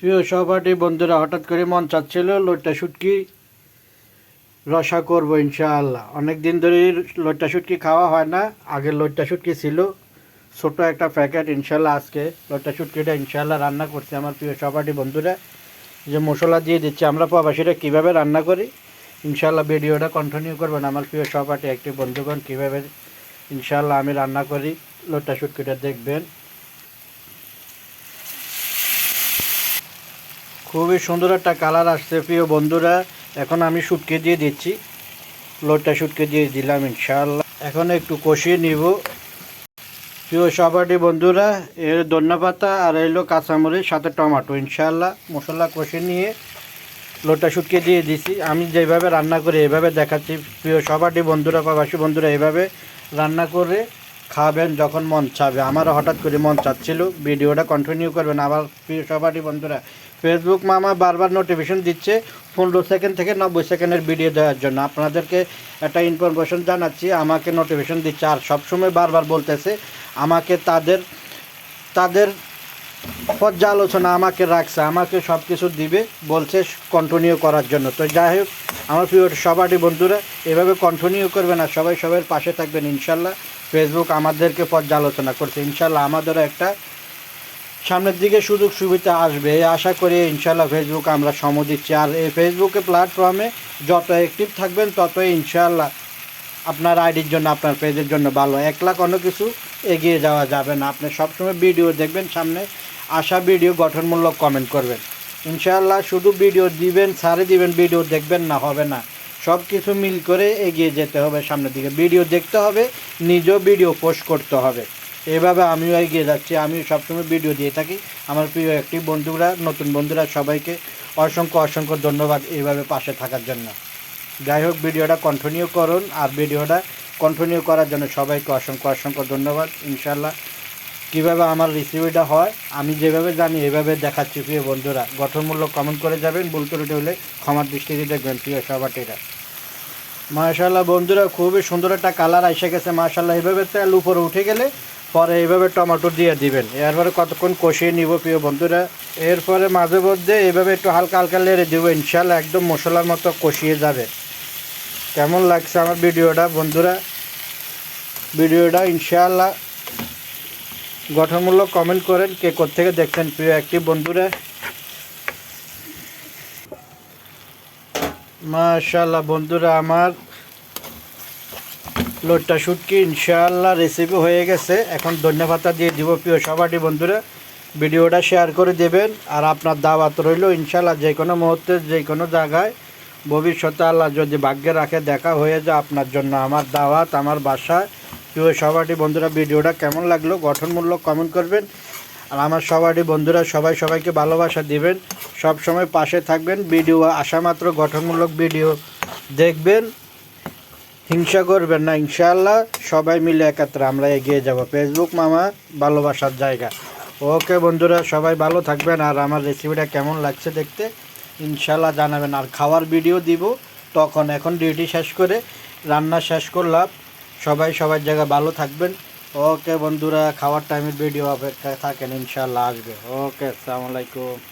প্রিয় সহপাঠী বন্ধুরা, হঠাৎ করে মন চাচ্ছিল লইট্টা শুটকি রসা করব ইনশাআল্লাহ। অনেক দিন ধরে লইট্টা শুটকি খাওয়া হয় না। আগে লইট্টা শুটকি ছিল ছোট একটা প্যাকেট। ইনশাআল্লাহ আজকে লইট্টা শুটকিটা ইনশাআল্লাহ রান্না করছি আমার প্রিয় সহপাঠী বন্ধুরা। যে মশলা দিয়ে দিচ্ছি আমরা প্রবাসীরা কীভাবে রান্না করি, ইনশাআল্লাহ ভিডিওটা কন্টিনিউ করবেন আমার প্রিয় সহপাঠী একটি বন্ধুগণ, কীভাবে ইনশাআল্লাহ আমি রান্না করি লইট্টা শুটকিটা দেখবেন। খুবই সুন্দর একটা কালার আসছে প্রিয় বন্ধুরা। এখন আমি শুটকি দিয়ে দিচ্ছি, লইট্টা শুটকি দিয়ে দিলাম ইনশাআল্লাহ। এখন একটু কষিয়ে নিব প্রিয় সহপাঠী বন্ধুরা। এর ধন্যপাতা আর এলো কাঁচামরিচ সাথে টমেটো, ইনশাআল্লাহ মশলা কষিয়ে নিয়ে লইট্টা শুটকি দিয়ে দিছি। আমি যেভাবে রান্না করি এভাবে দেখাচ্ছি প্রিয় সহপাঠী বন্ধুরা, প্রবাসী বন্ধুরা এভাবে রান্না করে খাবেন যখন মন চাবে। আমারও হঠাৎ করে মন চাচ্ছিল, ভিডিওটা কন্টিনিউ করবেন আমার প্রিয় সহপাঠী বন্ধুরা। ফেসবুক মামা বারবার নোটিফিকেশন দিচ্ছে 15 সেকেন্ড থেকে 90 সেকেন্ডের ভিডিও দেওয়ার জন্য। আপনাদেরকে একটা ইনফরমেশন জানাচ্ছি, আমাকে নোটিফিকেশন দিচ্ছে আর সবসময় বারবার বলতেছে আমাকে তাদের পর্যালোচনা আমাকে রাখছে, আমাকে সব কিছু দিবে বলছে কন্টিনিউ করার জন্য। তো যাই হোক আমার প্রিয় সহপাঠী বন্ধুরা, এভাবে কন্টিনিউ করবেন আর সবাই সবার পাশে থাকবেন ইনশাল্লাহ। ফেসবুক আমাদেরকে পর্যালোচনা করছে, ইনশাল্লাহ আমাদেরও একটা সামনের দিকে সুযোগ সুবিধা আসবে এই আশা করি ইনশাল্লাহ। ফেসবুক আমরা সময় দিচ্ছি আর এই ফেসবুকে প্ল্যাটফর্মে যত অ্যাক্টিভ থাকবেন ততই ইনশাল্লাহ আপনার আইডির জন্য, আপনার পেজের জন্য ভালো। একলা কোনো কিছু এগিয়ে যাওয়া যাবে না। আপনি সবসময় ভিডিও দেখবেন, সামনে আসা ভিডিও গঠনমূলক কমেন্ট করবেন ইনশাআল্লাহ। শুধু ভিডিও দিবেন, ছাড়ে দিবেন, ভিডিও দেখবেন না, হবে না। সব কিছু মিল করে এগিয়ে যেতে হবে সামনের দিকে। ভিডিও দেখতে হবে, নিজেও ভিডিও পোস্ট করতে হবে। এভাবে আমিও এগিয়ে যাচ্ছি, আমি সবসময় ভিডিও দিয়ে থাকি। আমার প্রিয় একটি বন্ধুরা, নতুন বন্ধুরা সবাইকে অসংখ্য অসংখ্য ধন্যবাদ এইভাবে পাশে থাকার জন্য। যাই হোক ভিডিওটা কন্টিনিউ করুন আর ভিডিওটা কন্টিনিউ করার জন্য সবাইকে অসংখ্য অসংখ্য ধন্যবাদ। ইনশাল্লাহ কীভাবে আমার রেসিপিটা হয় আমি যেভাবে জানি এভাবে দেখাচ্ছি প্রিয় বন্ধুরা। গঠনমূলক কমেন্ট করে যাবেন, ভুল ত্রুটি হলে ক্ষমার দৃষ্টিতে দেখবেন প্রিয় সহপাঠীরা। মাশাআল্লাহ বন্ধুরা, খুবই সুন্দর একটা কালার এসে গেছে মাশাআল্লাহ। এভাবে তেল উপরে উঠে গেলে পরে এইভাবে টমেটো দিয়ে দিবেন। এরপরে কতক্ষণ কষিয়ে নিব প্রিয় বন্ধুরা। এরপরে মাঝে মধ্যে এইভাবে একটু হালকা হালকা লেড়ে দেবো, ইনশাআল্লাহ একদম মশলার মতো কষিয়ে যাবে। কেমন লাগছে আমার ভিডিওটা বন্ধুরা? ভিডিওটা ইনশাআল্লাহ গঠনমূলক কমেন্ট করেন কে কোত্থেকে দেখছেন প্রিয় একটি বন্ধুরা। মাশাআল্লাহ বন্ধুরা, আমার লইট্টা শুটকি ইনশাআল্লাহ রেসিপি হয়ে গেছে। এখন ধন্যপাতা দিয়ে দিব প্রিয় সহপাঠী বন্ধুরা। ভিডিওটা শেয়ার করে দেবেন আর আপনার দাওয়াত রইল ইনশাআল্লাহ। যে কোনো মুহূর্তে যে কোনো জায়গায় ভবিষ্যতে আল্লাহ যদি ভাগ্যে রাখে দেখা হয়ে যায় আপনার জন্য আমার দাওয়াত আমার বাসায়। প্রিয় সহপাঠী বন্ধুরা, ভিডিওটা কেমন লাগলো গঠনমূলক কমেন্ট করবেন। আর আমার সহপাঠী বন্ধুরা সবাই সবাইকে ভালোবাসা দিবেন, সব সময় পাশে থাকবেন। ভিডিও আসা মাত্র গঠনমূলক ভিডিও দেখবেন, হিংসা করবেন না ইনশাআল্লাহ। সবাই মিলে একত্রে আমরা এগিয়ে যাব। ফেসবুক মামা ভালোবাসার জায়গা। ওকে বন্ধুরা, সবাই ভালো থাকবেন আর আমার রেসিপিটা কেমন লাগছে দেখতে ইনশাআল্লাহ জানাবেন। আর খাওয়ার ভিডিও দিব তখন, এখন ডিউটি শেষ করে রান্না শেষ করলাম। সবাই সবার জায়গায় ভালো থাকবেন। ওকে বন্ধুরা, খাওয়ার টাইমের ভিডিও অপেক্ষায় থাকেন, ইনশাআল্লাহ আসবে। ওকে, আসসালামু আলাইকুম।